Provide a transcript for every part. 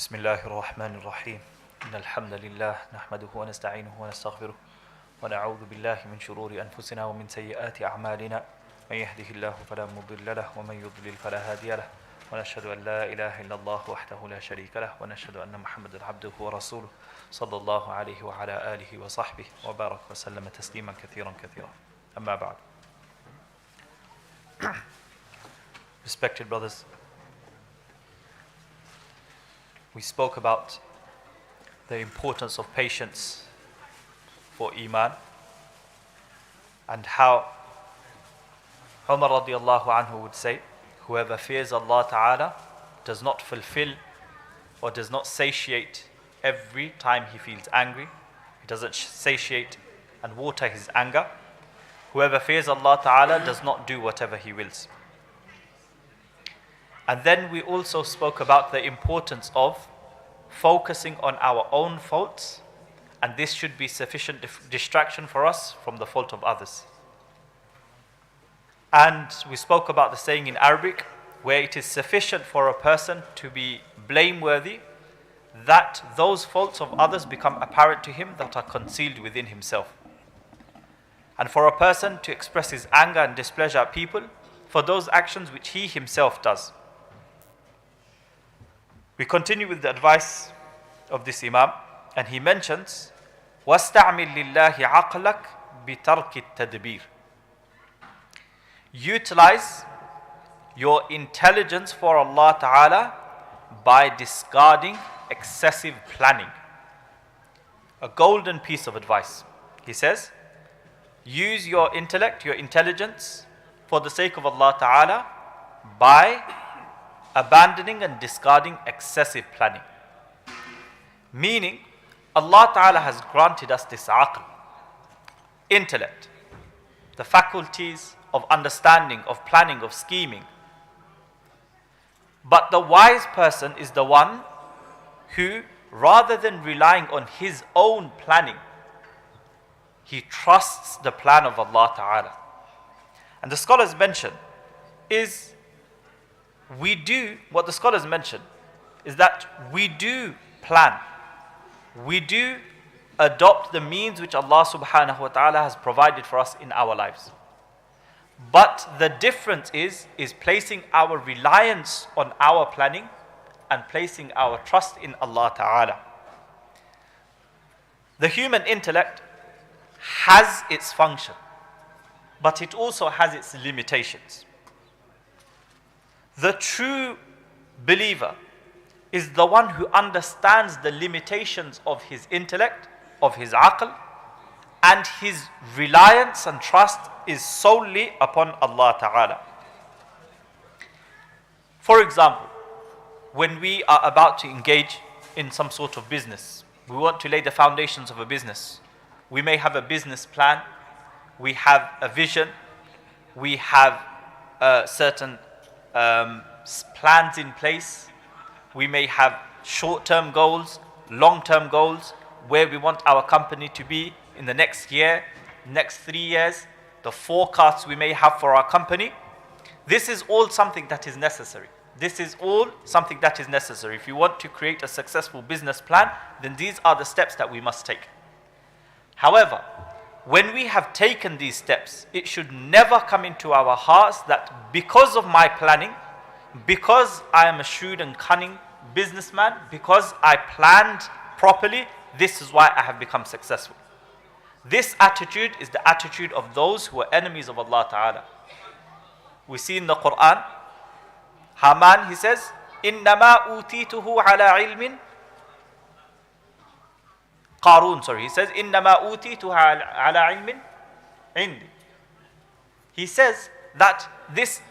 بسم الله الرحمن الرحيم إن الحمد لله نحمده ونستعينه ونستغفره ونعوذ بالله من شرور أنفسنا ومن سيئات أعمالنا من يهده الله فلا مضل له ومن يضلل فلا هادي له ونشهد أن لا إله إلا الله وحده لا شريك له ونشهد أن محمدا عبده ورسوله صلى الله عليه وعلى آله وصحبه وبارك وسلم تسليما كثيرا كثيرا أما بعد. Respected brothers, we spoke about the importance of patience for Iman and how Umar radiallahu anhu would say, whoever fears Allah Ta'ala does not fulfill or does not satiate every time he feels angry. He doesn't satiate and water his anger. Whoever fears Allah Ta'ala does not do whatever he wills. And then we also spoke about the importance of focusing on our own faults, and this should be sufficient distraction for us from the fault of others. And we spoke about the saying in Arabic, where it is sufficient for a person to be blameworthy, that those faults of others become apparent to him that are concealed within himself. And for a person to express his anger and displeasure at people for those actions which he himself does. We continue with the advice of this Imam, and he mentions, وَاسْتَعْمِلْ لِلَّهِ عَقْلَكَ بِتَرْكِ التَّدْبِيرِ. Utilize your intelligence for Allah Ta'ala by discarding excessive planning. A golden piece of advice. He says, use your intellect, your intelligence for the sake of Allah Ta'ala by abandoning and discarding excessive planning. Meaning, Allah Ta'ala has granted us this aql, intellect, the faculties of understanding, of planning, of scheming. But the wise person is the one who, rather than relying on his own planning, he trusts the plan of Allah Ta'ala. And the scholars mention is, what the scholars mention is that we do plan. We do adopt the means which Allah subhanahu wa ta'ala has provided for us in our lives. But the difference is placing our reliance on our planning and placing our trust in Allah Ta'ala. The human intellect has its function, but it also has its limitations. The true believer is the one who understands the limitations of his intellect, of his aql, and his reliance and trust is solely upon Allah Ta'ala. For example, when we are about to engage in some sort of business, we want to lay the foundations of a business. We may have a business plan, we have a vision, we have certain plans in place. We may have short-term goals, long-term goals, where we want our company to be in the next year, next 3 years, the forecasts we may have for our company. This is all something that is necessary. This is all something that is necessary. If you want to create a successful business plan, then these are the steps that we must take. However, when we have taken these steps, it should never come into our hearts that because of my planning, because I am a shrewd and cunning businessman, because I planned properly, this is why I have become successful. This attitude is the attitude of those who are enemies of Allah Ta'ala. We see in the Quran, Haman, he says, إِنَّمَا أُوتِيتُهُ عَلَى عِلْمٍ Qarun, he says, إِنَّمَا أُوتِيتُهُ عَلَى عِلْمٍ عِنْدِي. He says that this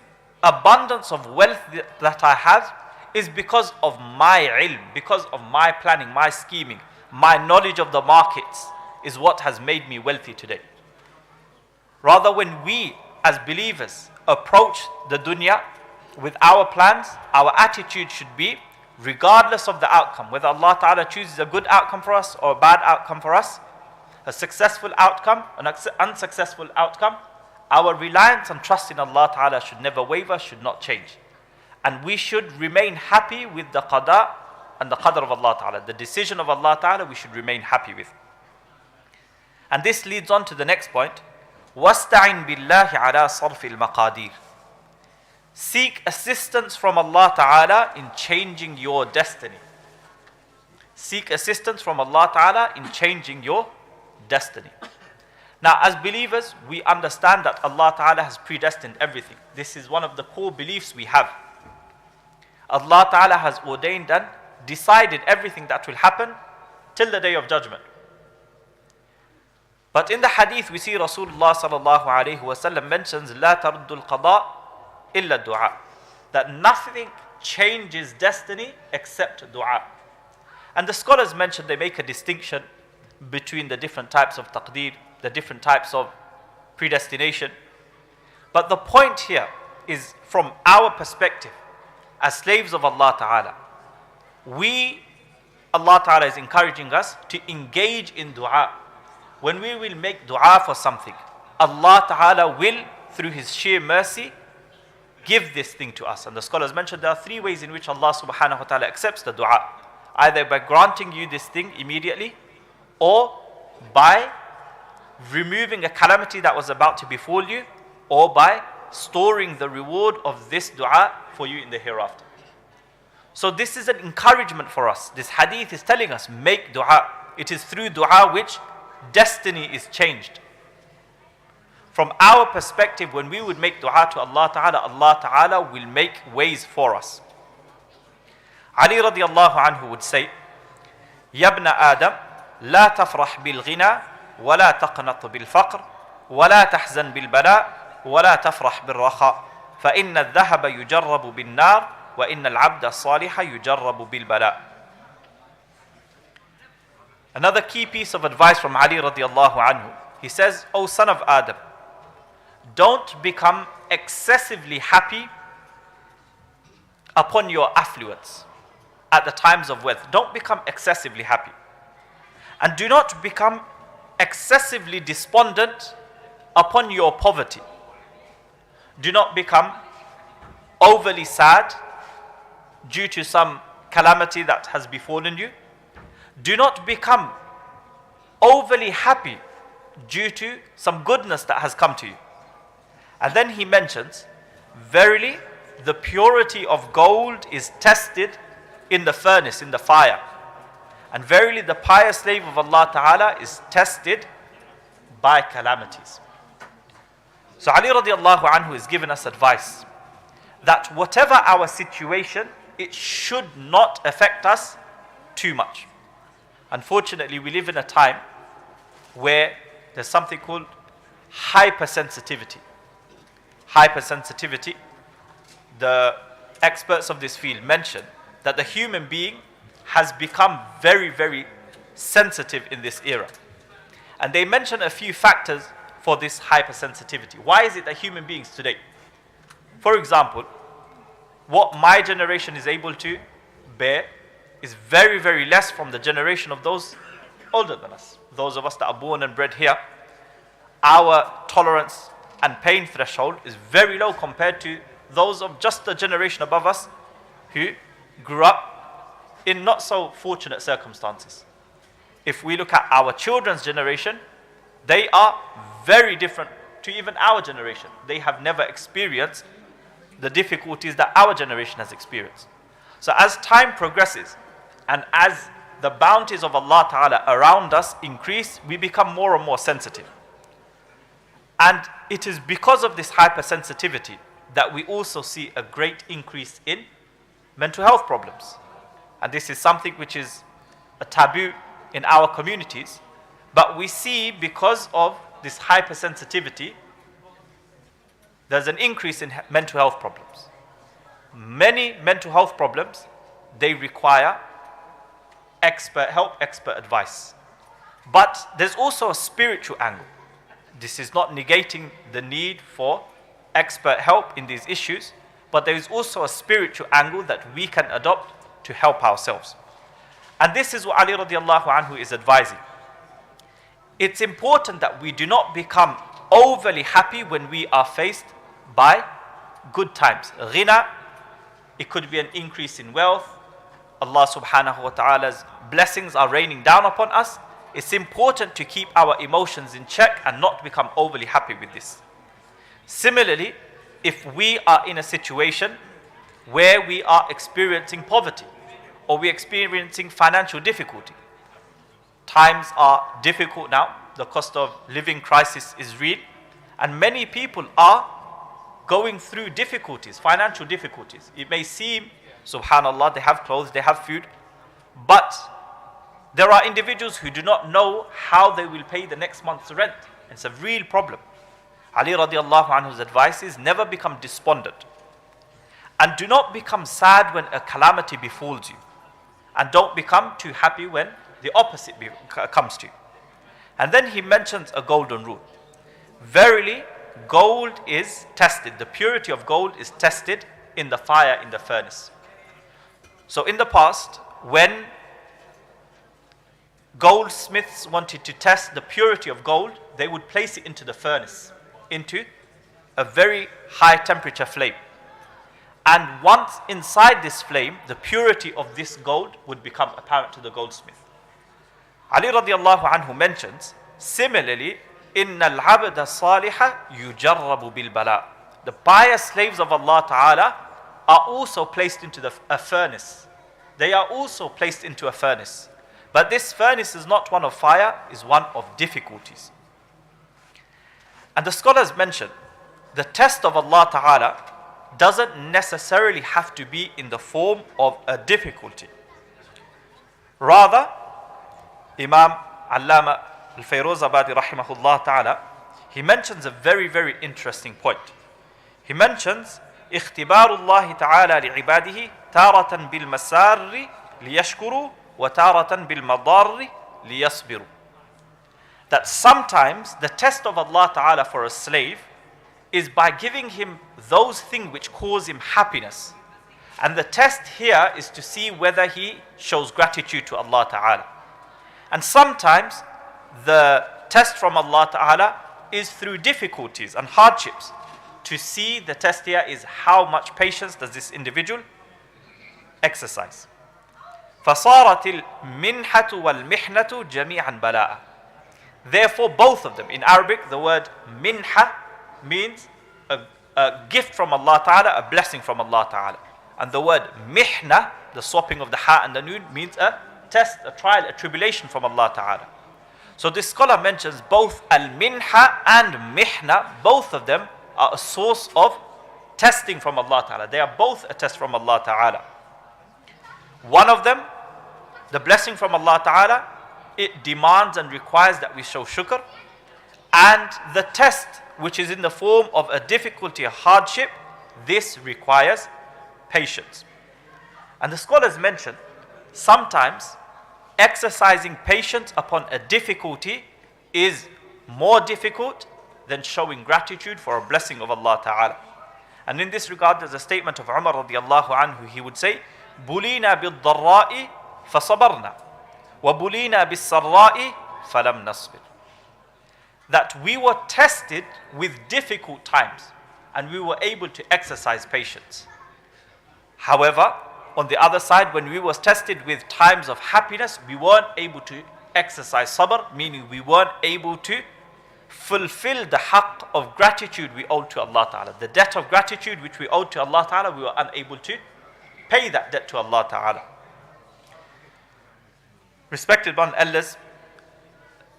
abundance of wealth that I have is because of my ilm, because of my planning, my scheming, my knowledge of the markets is what has made me wealthy today. Rather, when we as believers approach the dunya with our plans, our attitude should be, regardless of the outcome, whether Allah Ta'ala chooses a good outcome for us or a bad outcome for us, a successful outcome, an unsuccessful outcome, our reliance and trust in Allah Ta'ala should never waver, should not change. And we should remain happy with the qada and the qadr of Allah Ta'ala, the decision of Allah Ta'ala, we should remain happy with. And this leads on to the next point. وَاسْتَعِنْ بِاللَّهِ عَلَى صَرْفِ الْمَقَادِيرِ. Seek assistance from Allah Ta'ala in changing your destiny. Seek assistance from Allah Ta'ala in changing your destiny. Now, as believers, we understand that Allah Ta'ala has predestined everything. This is one of the core beliefs we have. Allah Ta'ala has ordained and decided everything that will happen till the day of judgment. But in the hadith, we see Rasulullah sallallahu alayhi wa sallam mentions لا ترد القضاء إلا الدعاء, that nothing changes destiny except dua. And the scholars mention, they make a distinction between the different types of taqdeer, the different types of predestination. But the point here is, from our perspective as slaves of Allah Ta'ala, Allah Ta'ala is encouraging us to engage in dua. When we will make dua for something, Allah Ta'ala will, through His sheer mercy, give this thing to us. And the scholars mentioned there are three ways in which Allah Subhanahu wa Ta'ala accepts the dua. Either by granting you this thing immediately, or by removing a calamity that was about to befall you, or by storing the reward of this dua for you in the hereafter. So this is an encouragement for us. This hadith is telling us, make dua. It is through dua which destiny is changed. From our perspective, when we would make dua to Allah Ta'ala will make ways for us. Ali radiallahu anhu would say, Ya ibn Adam, la tafrah bil ghina, wa la taqnat bil faqr, wa la tahzan bil bala, wa la tafrah bil rakha, fa inna al-dhahaba yujarrabu bin nar, wa inna al-abda saliha yujarrabu bil bala. Another key piece of advice from Ali radiallahu anhu, he says, O son of Adam, don't become excessively happy upon your affluence at the times of wealth. Don't become excessively happy. And do not become excessively despondent upon your poverty. Do not become overly sad due to some calamity that has befallen you. Do not become overly happy due to some goodness that has come to you. And then he mentions, verily, the purity of gold is tested in the furnace, in the fire. And verily, the pious slave of Allah Ta'ala is tested by calamities. So Ali radiallahu anhu is giving us advice that whatever our situation, it should not affect us too much. Unfortunately, we live in a time where there's something called hypersensitivity. Hypersensitivity, the experts of this field mention that the human being has become very, very sensitive in this era. And they mention a few factors for this hypersensitivity. Why is it that human beings today, for example, what my generation is able to bear is very, very less from the generation of those older than us. Those of us that are born and bred here, our tolerance and pain threshold is very low compared to those of just the generation above us who grew up in not so fortunate circumstances. If we look at our children's generation, they are very different to even our generation. They have never experienced the difficulties that our generation has experienced. So as time progresses and as the bounties of Allah Ta'ala around us increase, we become more and more sensitive. And it is because of this hypersensitivity that we also see a great increase in mental health problems. And this is something which is a taboo in our communities. But we see, because of this hypersensitivity, there's an increase in mental health problems. Many mental health problems, they require expert help, expert advice. But there's also a spiritual angle. This is not negating the need for expert help in these issues, but there is also a spiritual angle that we can adopt to help ourselves. And this is what Ali radiallahu anhu is advising. It's important that we do not become overly happy when we are faced by good times. Ghina, it could be an increase in wealth, Allah subhanahu wa ta'ala's blessings are raining down upon us, it's important to keep our emotions in check and not become overly happy with this. Similarly, if we are in a situation where we are experiencing poverty or we're experiencing financial difficulty, times are difficult now, the cost of living crisis is real, and many people are going through difficulties, financial difficulties. It may seem, subhanallah, they have clothes, they have food, but there are individuals who do not know how they will pay the next month's rent. It's a real problem. Ali radiallahu anhu's advice is never become despondent. And do not become sad when a calamity befalls you. And don't become too happy when the opposite comes to you. And then he mentions a golden rule. Verily, gold is tested. The purity of gold is tested in the fire, in the furnace. So in the past, when goldsmiths wanted to test the purity of gold, they would place it into the furnace, into a very high temperature flame. And once inside this flame, the purity of this gold would become apparent to the goldsmith. Ali radiallahu anhu mentions, similarly, إِنَّ الْعَبْدَ الصَّالِحَ يُجَرَّبُ بِالْبَلَاءِ. The pious slaves of Allah Ta'ala are also placed into a furnace. They are also placed into a furnace. But this furnace is not one of fire, is one of difficulties. And the scholars mention, the test of Allah Ta'ala doesn't necessarily have to be in the form of a difficulty. Rather, Imam Allama Al-Fayruzabadi rahimahullah ta'ala, he mentions a very, very interesting point. He mentions, اختبار الله تعالى لعباده تارة بالمسار ليشكروا وتارة بالمضار ليصبروا. That sometimes the test of Allah Ta'ala for a slave is by giving him those things which cause him happiness. And the test here is to see whether he shows gratitude to Allah Ta'ala. And sometimes the test from Allah Ta'ala is through difficulties and hardships. To see, the test here is how much patience does this individual exercise. فَصَارَتِ الْمِنْحَةُ وَالْمِحْنَةُ جَمِيعًا بَلَاءً. Therefore, both of them, in Arabic, the word minha means a gift from Allah Ta'ala, a blessing from Allah Ta'ala. And the word mihna, the swapping of the ha and the noon, means a test, a trial, a tribulation from Allah Ta'ala. So this scholar mentions both al-minha and mihna, both of them are a source of testing from Allah Ta'ala. They are both a test from Allah Ta'ala. One of them, the blessing from Allah Ta'ala, it demands and requires that we show shukr. And the test, which is in the form of a difficulty, a hardship, this requires patience. And the scholars mention, sometimes exercising patience upon a difficulty is more difficult than showing gratitude for a blessing of Allah Ta'ala. And in this regard, there's a statement of Umar radiallahu anhu. He would say, بُلِينَا بِالضَّرَّاءِ فَصَبَرْنَا وَبُلِينَا بِالسَّرَّاءِ فَلَمْ نَصْبِرْ. That we were tested with difficult times and we were able to exercise patience. However, on the other side, when we was tested with times of happiness, we weren't able to exercise sabr, meaning we weren't able to fulfill the haqq of gratitude we owed to Allah Ta'ala. The debt of gratitude which we owed to Allah Ta'ala, we were unable to pay that debt to Allah Ta'ala. Respected one elders,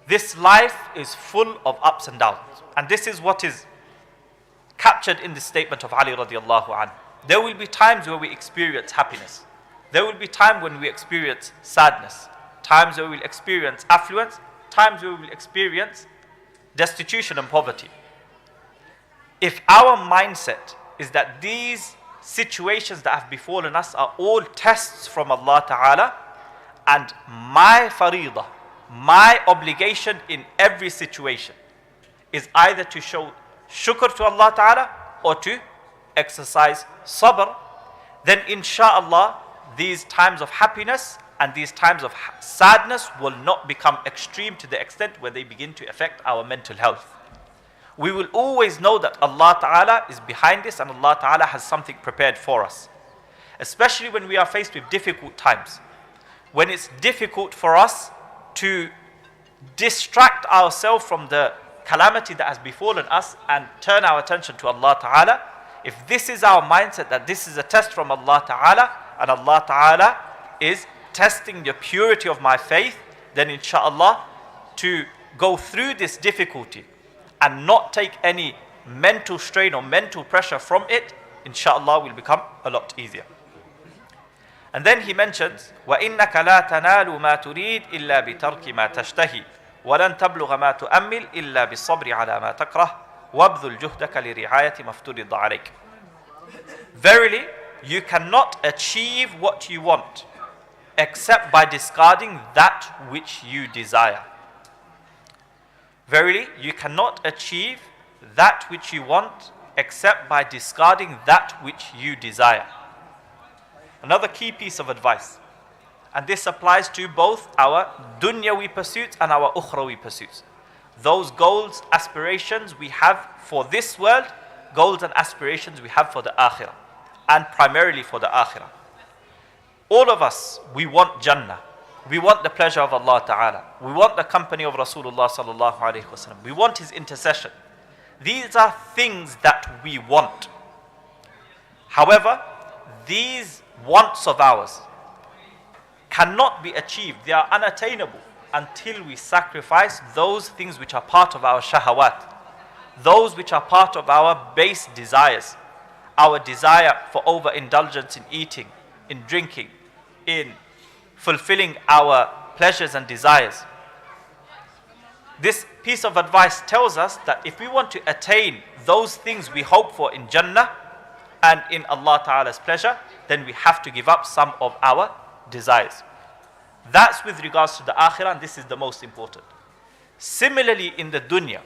this life is full of ups and downs. And this is what is captured in the statement of Ali radiallahu anhu. There will be times where we experience happiness. There will be times when we experience sadness. Times where we will experience affluence. Times where we will experience destitution and poverty. If our mindset is that these situations that have befallen us are all tests from Allah Ta'ala, and my faridah, my obligation in every situation is either to show shukr to Allah Ta'ala or to exercise sabr, then insha'Allah these times of happiness and these times of sadness will not become extreme to the extent where they begin to affect our mental health. We will always know that Allah Ta'ala is behind this and Allah Ta'ala has something prepared for us. especially when we are faced with difficult times. When it's difficult for us to distract ourselves from the calamity that has befallen us and turn our attention to Allah Ta'ala, if this is our mindset that this is a test from Allah Ta'ala and Allah Ta'ala is testing the purity of my faith, then inshallah to go through this difficulty and not take any mental strain or mental pressure from it, inshallah will become a lot easier. And then he mentions, وَإِنَّكَ لَا تَنَالُ مَا تُرِيدُ إِلَّا بِتَرْكِ مَا تَشْتَهِي وَلَن تَبْلُغَ مَا تُؤَمِّلْ إِلَّا بِالصَّبْرِ عَلَى مَا تَكْرَهُ وَابْذُلْ جُهْدَكَ لِرِعَايَةِ مَا افْتُرِضَ عَلَيْكَ. Verily, you cannot achieve what you want except by discarding that which you desire. Verily, you cannot achieve that which you want except by discarding that which you desire. Another key piece of advice, and this applies to both our dunyawi pursuits and our ukhrawi pursuits. Those goals, aspirations we have for this world, goals and aspirations we have for the akhirah, and primarily for the akhirah. All of us, we want Jannah. We want the pleasure of Allah Ta'ala. We want the company of Rasulullah Sallallahu Alaihi Wasallam. We want his intercession. These are things that we want. However, these wants of ours cannot be achieved. They are unattainable until we sacrifice those things which are part of our shahawat, those which are part of our base desires, our desire for overindulgence in eating, in drinking, in fulfilling our pleasures and desires. This piece of advice tells us that if we want to attain those things we hope for in Jannah and in Allah Ta'ala's pleasure, then we have to give up some of our desires. That's with regards to the akhirah, and this is the most important. Similarly, in the dunya,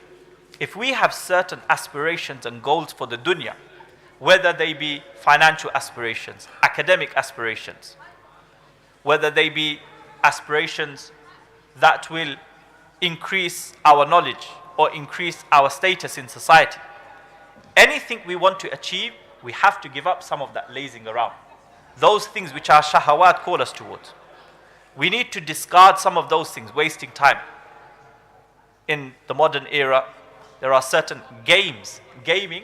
if we have certain aspirations and goals for the dunya, whether they be financial aspirations, academic aspirations, whether they be aspirations that will increase our knowledge or increase our status in society, anything we want to achieve, we have to give up some of that lazing around. Those things which our shahawat call us towards. We need to discard some of those things, wasting time. In the modern era, there are certain games, gaming,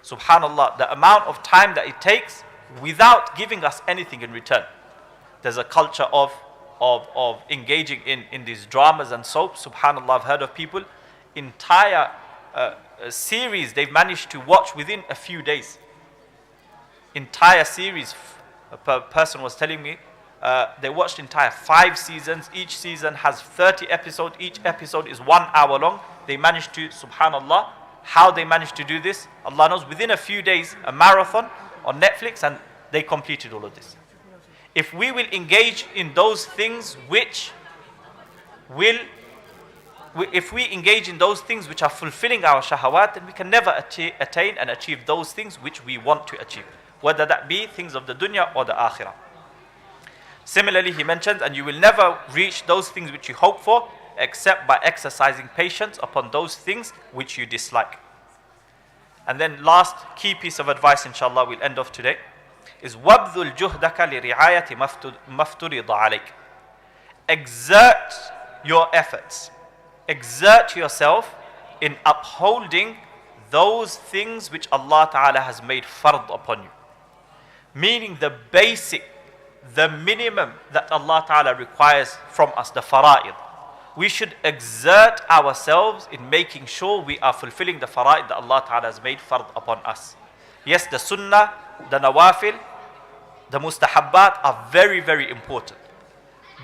subhanallah, the amount of time that it takes without giving us anything in return. There's a culture of engaging in these dramas and soaps. Subhanallah, I've heard of people, entire series they've managed to watch within a few days. Entire series. A person was telling me they watched entire 5 seasons. Each season has 30 episodes. Each episode is 1 hour long. They managed to, subhanallah, how they managed to do this, Allah knows, within a few days, a marathon on Netflix, and they completed all of this. If we will engage in those things which if we engage in those things which are fulfilling our shahawat, then we can never attain and achieve those things which we want to achieve, whether that be things of the dunya or the akhirah. Similarly, he mentions, and you will never reach those things which you hope for except by exercising patience upon those things which you dislike. And then last key piece of advice, inshallah, we'll end off today, is وَابْذُلْ جُهْدَكَ لِرِعَايَةِ مَفْتُرِضَ عَلَيْكَ. Exert your efforts, exert yourself in upholding those things which Allah Ta'ala has made fard upon you. Meaning the basic, the minimum that Allah Ta'ala requires from us, the fara'id. We should exert ourselves in making sure we are fulfilling the fara'id that Allah Ta'ala has made fard upon us. Yes, the sunnah, the nawafil, the mustahabbat are very, very important.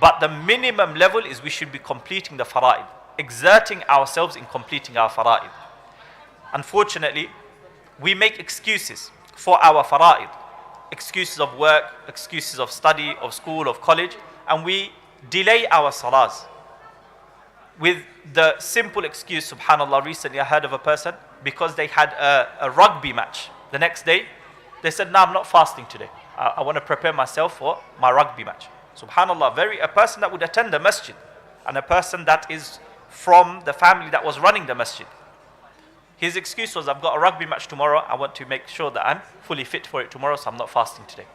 But the minimum level is we should be completing the fara'id, exerting ourselves in completing our fara'id. Unfortunately, we make excuses for our fara'id. Excuses of work, excuses of study, of school, of college, and we delay our salahs. With the simple excuse, subhanallah, recently I heard of a person, because they had a rugby match the next day, they said, no, I'm not fasting today. I want to prepare myself for my rugby match. Subhanallah, a person that would attend the masjid, and a person that is from the family that was running the masjid. His excuse was, I've got a rugby match tomorrow, I want to make sure that I'm fully fit for it tomorrow, so I'm not fasting today.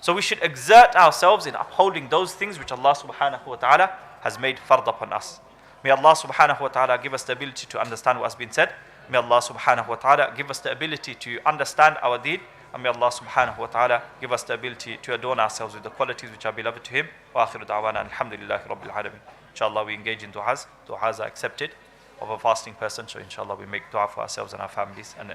So we should exert ourselves in upholding those things which Allah subhanahu wa ta'ala has made fard upon us. May Allah subhanahu wa ta'ala give us the ability to understand what has been said. May Allah subhanahu wa ta'ala give us the ability to understand our deed. And may Allah subhanahu wa ta'ala give us the ability to adorn ourselves with the qualities which are beloved to Him. Wa akhiru da'wana alhamdulillahi rabbil alameen. Inshallah we engage in du'as. Du'as are accepted of a fasting person. So inshallah we make dua for ourselves and our families. And